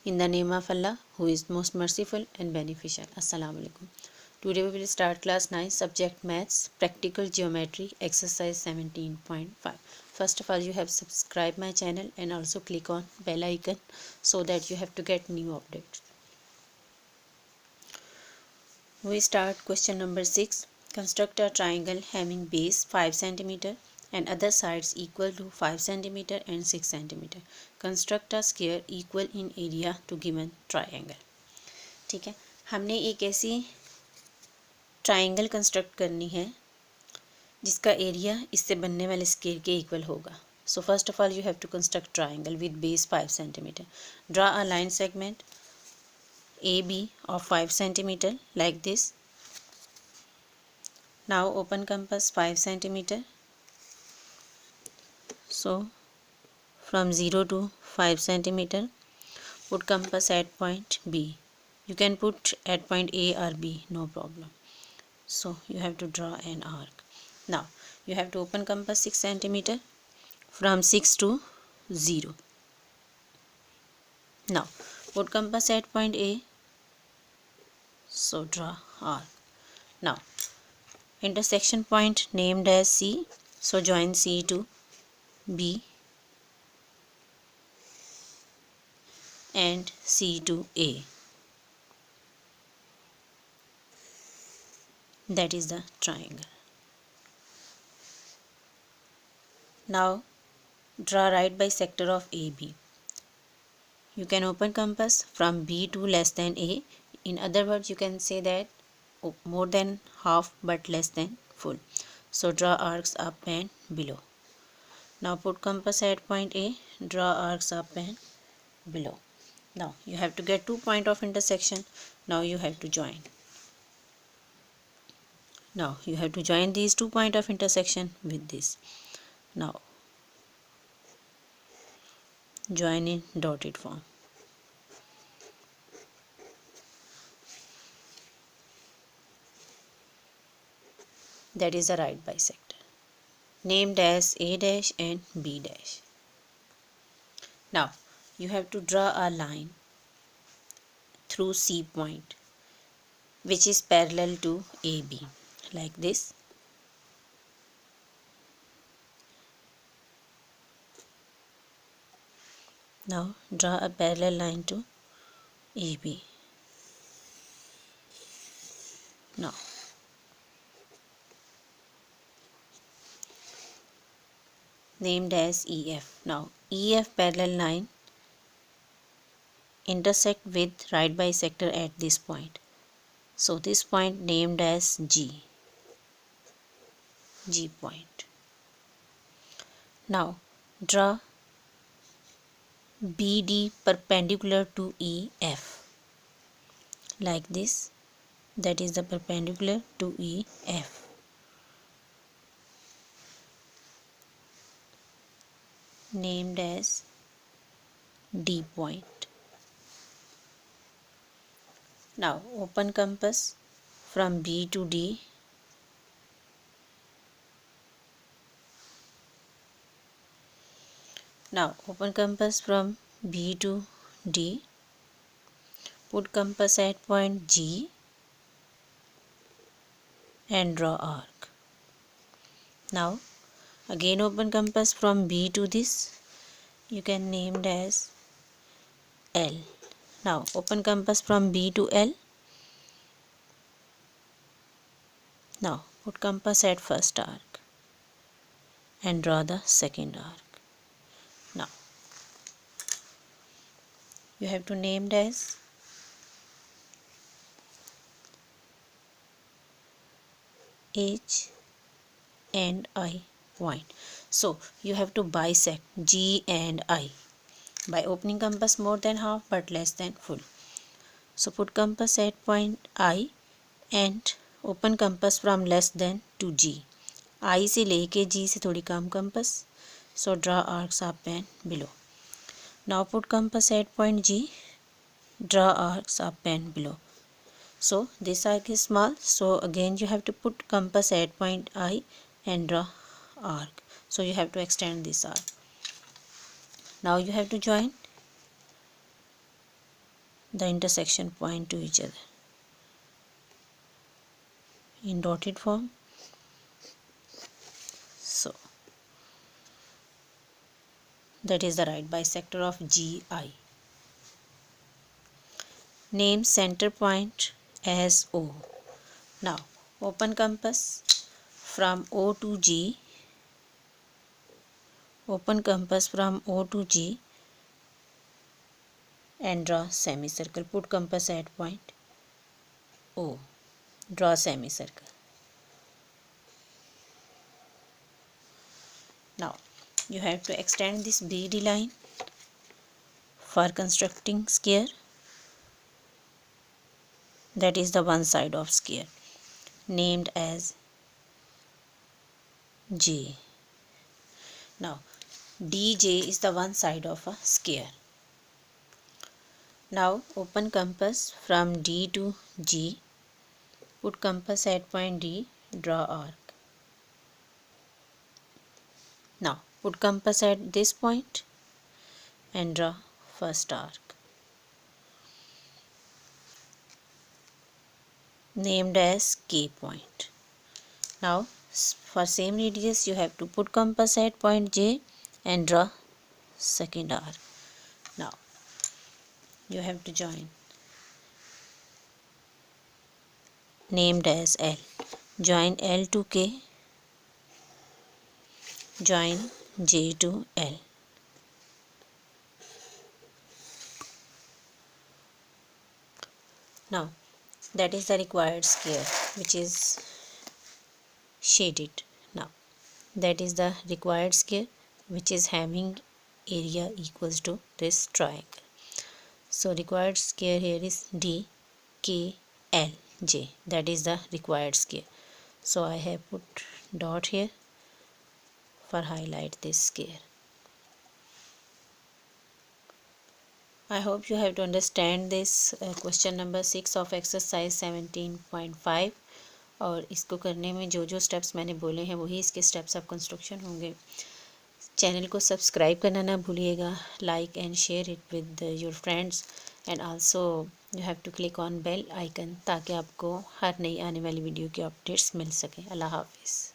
In the name of Allah, who is most merciful and beneficial. Assalamu alaikum. Today we will start class 9, subject maths, practical geometry, exercise 17.5. First of all, you have subscribed my channel and also click on bell icon so that you have to get new updates. We start question number 6. Construct a triangle having base 5 cm and other sides equal to 5 cm and 6 cm. Construct a square equal in area to given triangle. ठीक है, हमने एक ऐसी triangle construct करनी है जिसका area इससे बनने वाले स्क्वायर के इक्वल होगा. So first of all you have to construct triangle with base 5 cm. Draw a line segment AB of 5 cm like this. Now open compass 5 cm. So from 0 to 5 cm, put compass at point B. You can put at point A or B, no problem. So you have to draw an arc. Now you have to open compass 6 cm from 6 to 0. Now put compass at point A. So draw arc. Now intersection point named as C. So join C to B and C to A. That is the triangle. Now draw right bisector of AB. You can open compass from B to less than A. In other words, you can say that more than half but less than full. So draw arcs up and below. Now put compass at point A. Draw arcs up and below. Now you have to get 2 points of intersection. Now you have to join. Now you have to join these 2 points of intersection with this. Now join in dotted form. That is the right bisector named as A dash and B dash. Now you have to draw a line through C point which is parallel to AB like this. Now draw a parallel line to AB. Now named as EF. Now EF parallel line intersect with right bisector at this point. So this point named as G point. Now draw BD perpendicular to EF like this. That is the perpendicular to EF. Named as D point. Now open compass from B to D. Now open compass from B to D. Put compass at point G and draw arc. Now again open compass from B to this. You can name it as L. Now open compass from B to L. Now put compass at first arc and draw the second arc. Now you have to name it as H and I point. So you have to bisect G and I by opening compass more than half but less than full. So put compass at point I and open compass from less than to G. I से लेके G से थोड़ी कम compass. So draw arcs up and below. Now put compass at point G. Draw arcs up and below. So this arc is small. So again you have to put compass at point I and draw arc. So you have to extend this arc. Now you have to join the intersection point to each other in dotted form. So that is the right bisector of GI. Name center point as O. Now open compass from O to G. Open compass from O to G and draw semicircle. Put compass at point O. Draw semicircle. Now you have to extend this BD line for constructing square. That is the one side of square named as J. Now DJ is the one side of a square. Now open compass from D to G. Put compass at point D. Draw arc. Now put compass at this point and draw first arc named as K point. Now for same radius you have to put compass at point J and draw second arc. Now you have to join named as L. Join L to K. Join J to L. Now that is the required square which is shaded. Now that is the required square which is having area equals to this triangle. So required square here is D K L J. That is the required square. So I have put dot here for highlight this square. I hope you have to understand this question number 6 of exercise 17.5 और इसको करने में जो जो steps मैंने बोले हैं वही इसके स्टेप्स ऑफ कंस्ट्रक्शन होंगे. चैनल को सब्सक्राइब करना ना भूलिएगा. Like and share it with your friends and also you have to click on bell icon ताकि आपको हर नई आने वाली वीडियो की अपडेट्स मिल सकें. अल्लाह हाफिज़.